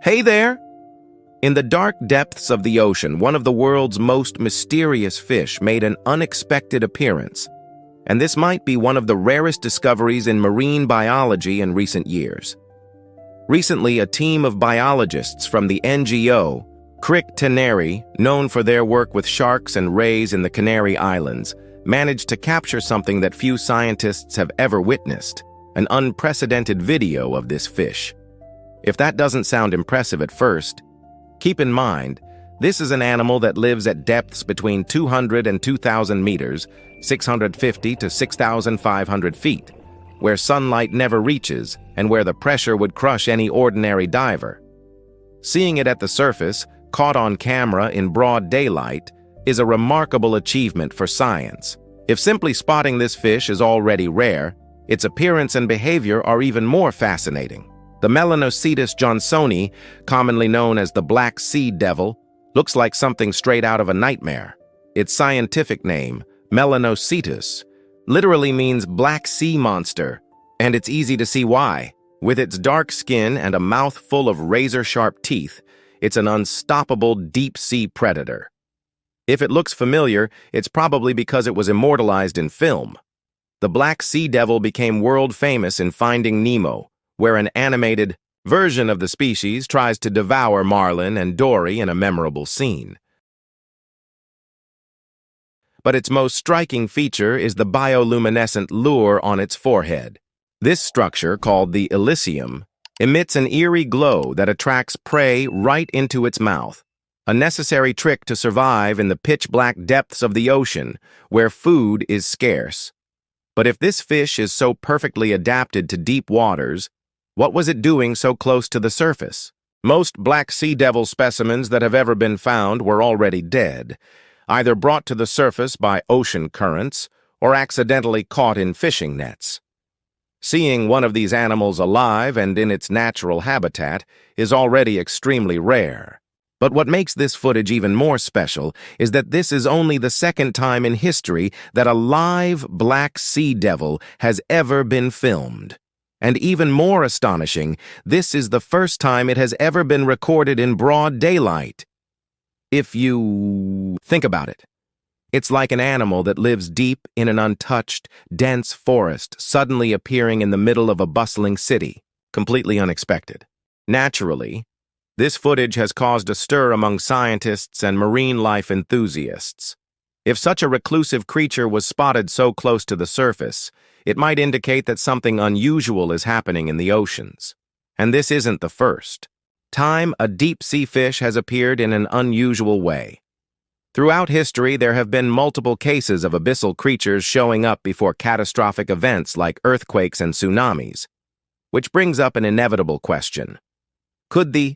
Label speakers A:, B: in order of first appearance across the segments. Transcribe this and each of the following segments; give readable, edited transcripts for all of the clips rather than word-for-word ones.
A: Hey there! In the dark depths of the ocean, one of the world's most mysterious fish made an unexpected appearance. And this might be one of the rarest discoveries in marine biology in recent years. Recently, a team of biologists from the NGO, Crick Teneri, known for their work with sharks and rays in the Canary Islands, managed to capture something that few scientists have ever witnessed, an unprecedented video of this fish. If that doesn't sound impressive at first, keep in mind, this is an animal that lives at depths between 200 and 2,000 meters, 650 to 6,500 feet, where sunlight never reaches and where the pressure would crush any ordinary diver. Seeing it at the surface, caught on camera in broad daylight, is a remarkable achievement for science. If simply spotting this fish is already rare, its appearance and behavior are even more fascinating. The Melanocetus johnsoni, commonly known as the black sea devil, looks like something straight out of a nightmare. Its scientific name, Melanocetus, literally means black sea monster, and it's easy to see why. With its dark skin and a mouth full of razor-sharp teeth, it's an unstoppable deep-sea predator. If it looks familiar, it's probably because it was immortalized in film. The black sea devil became world famous in Finding Nemo, where an animated version of the species tries to devour Marlin and Dory in a memorable scene. But its most striking feature is the bioluminescent lure on its forehead. This structure, called the elysium, emits an eerie glow that attracts prey right into its mouth, a necessary trick to survive in the pitch-black depths of the ocean, where food is scarce. But if this fish is so perfectly adapted to deep waters, what was it doing so close to the surface? Most black sea devil specimens that have ever been found were already dead, either brought to the surface by ocean currents or accidentally caught in fishing nets. Seeing one of these animals alive and in its natural habitat is already extremely rare. But what makes this footage even more special is that this is only the second time in history that a live black sea devil has ever been filmed. And even more astonishing, this is the first time it has ever been recorded in broad daylight. If you think about it, it's like an animal that lives deep in an untouched, dense forest suddenly appearing in the middle of a bustling city, completely unexpected. Naturally, this footage has caused a stir among scientists and marine life enthusiasts. If such a reclusive creature was spotted so close to the surface, it might indicate that something unusual is happening in the oceans. And this isn't the first time a deep-sea fish has appeared in an unusual way. Throughout history, there have been multiple cases of abyssal creatures showing up before catastrophic events like earthquakes and tsunamis, which brings up an inevitable question. Could the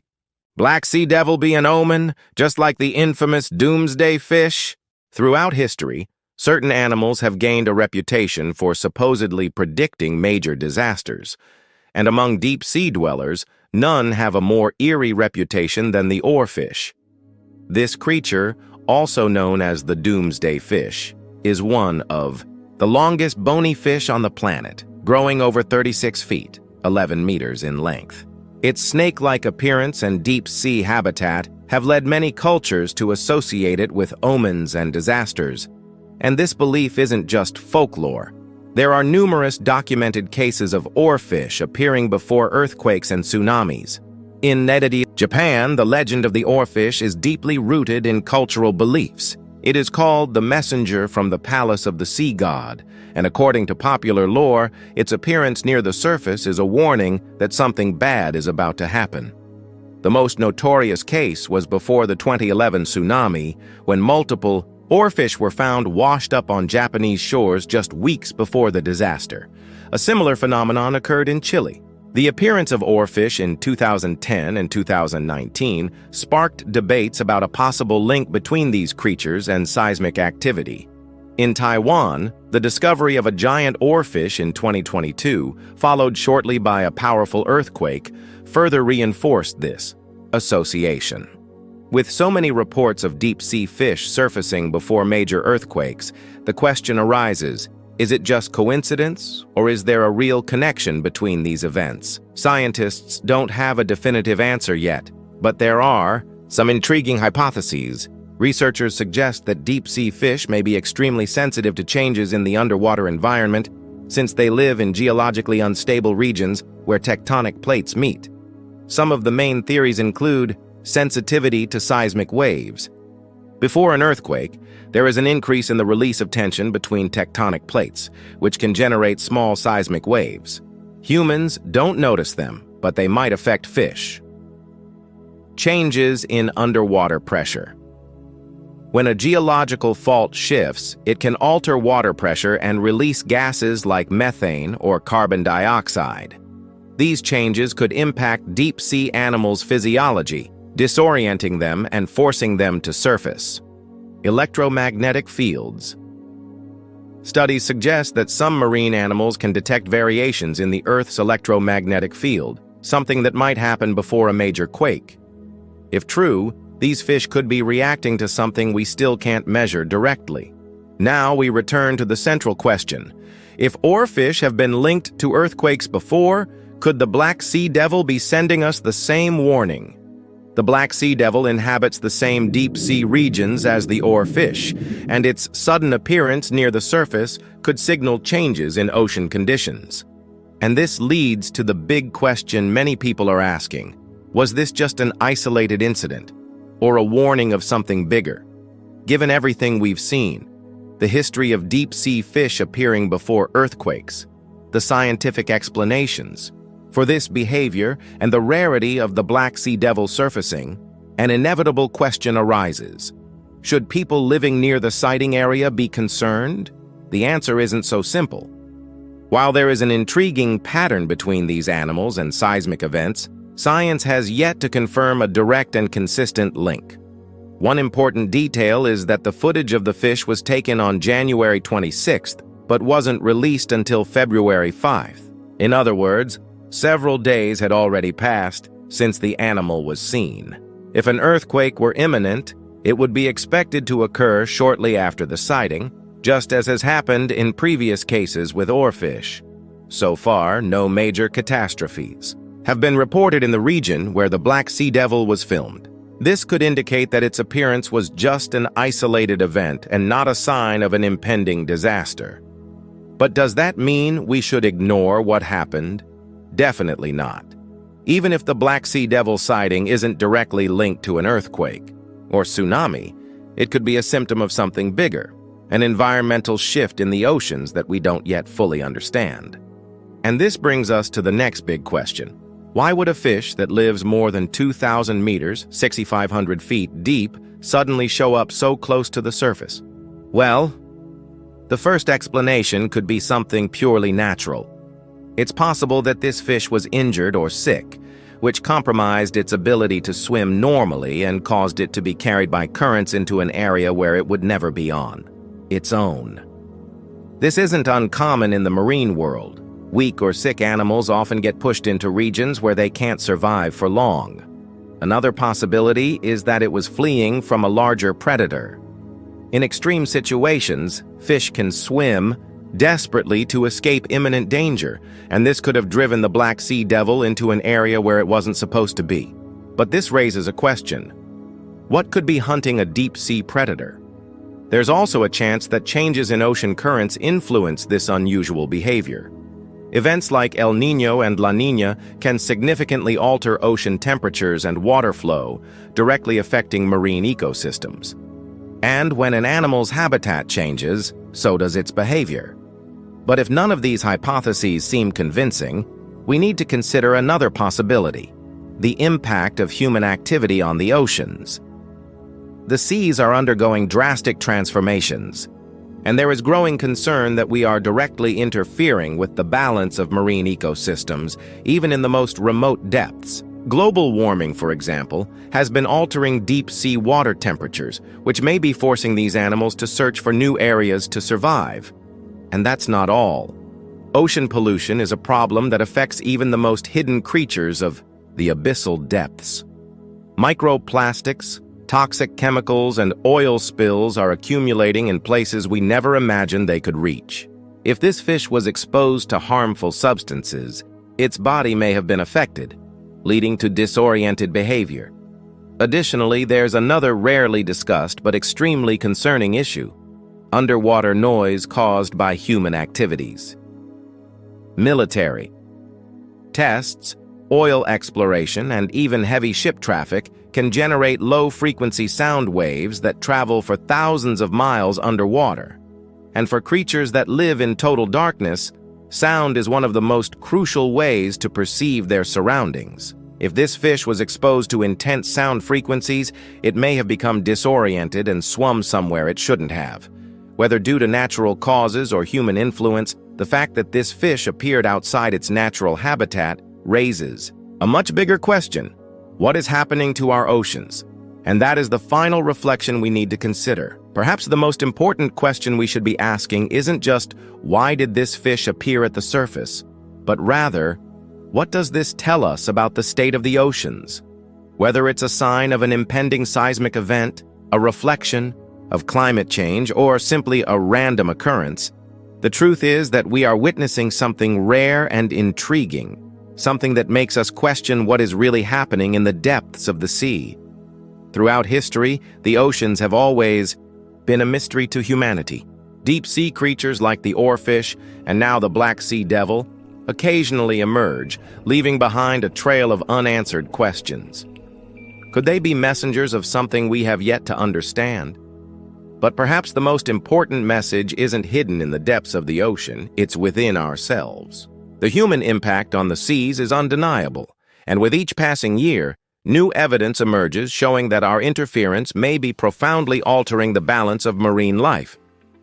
A: black sea devil be an omen, just like the infamous doomsday fish? Throughout history, certain animals have gained a reputation for supposedly predicting major disasters, and among deep-sea dwellers, none have a more eerie reputation than the oarfish. This creature, also known as the doomsday fish, is one of the longest bony fish on the planet, growing over 36 feet, 11 meters in length. Its snake-like appearance and deep-sea habitat have led many cultures to associate it with omens and disasters. And this belief isn't just folklore. There are numerous documented cases of oarfish appearing before earthquakes and tsunamis. In Nedadi, Japan, the legend of the oarfish is deeply rooted in cultural beliefs. It is called the messenger from the palace of the sea god, and according to popular lore, its appearance near the surface is a warning that something bad is about to happen. The most notorious case was before the 2011 tsunami, when multiple oarfish were found washed up on Japanese shores just weeks before the disaster. A similar phenomenon occurred in Chile. The appearance of oarfish in 2010 and 2019 sparked debates about a possible link between these creatures and seismic activity. In Taiwan, the discovery of a giant oarfish in 2022, followed shortly by a powerful earthquake, further reinforced this association. With so many reports of deep-sea fish surfacing before major earthquakes, the question arises, Is it just coincidence, or is there a real connection between these events? Scientists don't have a definitive answer yet, but there are some intriguing hypotheses. Researchers suggest that deep-sea fish may be extremely sensitive to changes in the underwater environment since they live in geologically unstable regions where tectonic plates meet. Some of the main theories include sensitivity to seismic waves. Before an earthquake, there is an increase in the release of tension between tectonic plates, which can generate small seismic waves. Humans don't notice them, but they might affect fish. Changes in underwater pressure. When a geological fault shifts, it can alter water pressure and release gases like methane or carbon dioxide. These changes could impact deep-sea animals' physiology, disorienting them and forcing them to surface. Electromagnetic fields. Studies suggest that some marine animals can detect variations in the Earth's electromagnetic field, something that might happen before a major quake. If true, these fish could be reacting to something we still can't measure directly. Now we return to the central question. If oarfish have been linked to earthquakes before, could the Black Sea Devil be sending us the same warning? The Black Sea Devil inhabits the same deep-sea regions as the oarfish, and its sudden appearance near the surface could signal changes in ocean conditions. And this leads to the big question many people are asking. Was this just an isolated incident, or a warning of something bigger? Given everything we've seen, the history of deep-sea fish appearing before earthquakes, the scientific explanations for this behavior, and the rarity of the Black Sea Devil surfacing, an inevitable question arises. Should people living near the sighting area be concerned? The answer isn't so simple. While there is an intriguing pattern between these animals and seismic events, science has yet to confirm a direct and consistent link. One important detail is that the footage of the fish was taken on January 26th, but wasn't released until February 5th. In other words, several days had already passed since the animal was seen. If an earthquake were imminent, it would be expected to occur shortly after the sighting, just as has happened in previous cases with oarfish. So far, no major catastrophes have been reported in the region where the Black Sea Devil was filmed. This could indicate that its appearance was just an isolated event and not a sign of an impending disaster. But does that mean we should ignore what happened? Definitely not. Even if the Black Sea Devil sighting isn't directly linked to an earthquake or tsunami, it could be a symptom of something bigger, an environmental shift in the oceans that we don't yet fully understand. And this brings us to the next big question. Why would a fish that lives more than 2,000 meters, 6,500 feet deep, suddenly show up so close to the surface? Well, the first explanation could be something purely natural. It's possible that this fish was injured or sick, which compromised its ability to swim normally and caused it to be carried by currents into an area where it would never be on its own. This isn't uncommon in the marine world. Weak or sick animals often get pushed into regions where they can't survive for long. Another possibility is that it was fleeing from a larger predator. In extreme situations, fish can swim desperately to escape imminent danger, and this could have driven the Black Sea Devil into an area where it wasn't supposed to be. But this raises a question. What could be hunting a deep-sea predator? There's also a chance that changes in ocean currents influence this unusual behavior. Events like El Niño and La Niña can significantly alter ocean temperatures and water flow, directly affecting marine ecosystems. And when an animal's habitat changes, so does its behavior. But if none of these hypotheses seem convincing, we need to consider another possibility: the impact of human activity on the oceans. The seas are undergoing drastic transformations, and there is growing concern that we are directly interfering with the balance of marine ecosystems, even in the most remote depths. Global warming, for example, has been altering deep-sea water temperatures, which may be forcing these animals to search for new areas to survive. And that's not all. Ocean pollution is a problem that affects even the most hidden creatures of the abyssal depths. Microplastics, toxic chemicals, and oil spills are accumulating in places we never imagined they could reach. If this fish was exposed to harmful substances, its body may have been affected, leading to disoriented behavior. Additionally, there's another rarely discussed but extremely concerning issue: underwater noise caused by human activities. Military tests, oil exploration, and even heavy ship traffic can generate low-frequency sound waves that travel for thousands of miles underwater. And for creatures that live in total darkness, sound is one of the most crucial ways to perceive their surroundings. If this fish was exposed to intense sound frequencies, it may have become disoriented and swum somewhere it shouldn't have. Whether due to natural causes or human influence, the fact that this fish appeared outside its natural habitat raises a much bigger question: what is happening to our oceans? And that is the final reflection we need to consider. Perhaps the most important question we should be asking isn't just, why did this fish appear at the surface? But rather, what does this tell us about the state of the oceans? Whether it's a sign of an impending seismic event, a reflection of climate change, or simply a random occurrence, the truth is that we are witnessing something rare and intriguing, something that makes us question what is really happening in the depths of the sea. Throughout history, the oceans have always been a mystery to humanity. Deep-sea creatures like the oarfish and now the Black Sea devil occasionally emerge, leaving behind a trail of unanswered questions. Could they be messengers of something we have yet to understand? But perhaps the most important message isn't hidden in the depths of the ocean, it's within ourselves. The human impact on the seas is undeniable, and with each passing year, new evidence emerges showing that our interference may be profoundly altering the balance of marine life.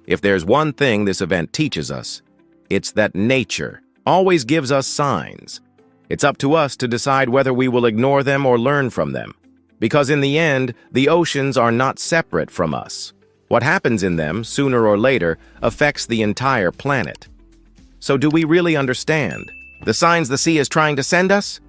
A: If there's one thing this event teaches us, it's that nature always gives us signs. It's up to us to decide whether we will ignore them or learn from them. Because in the end, the oceans are not separate from us. What happens in them, sooner or later, affects the entire planet. So do we really understand the signs the sea is trying to send us?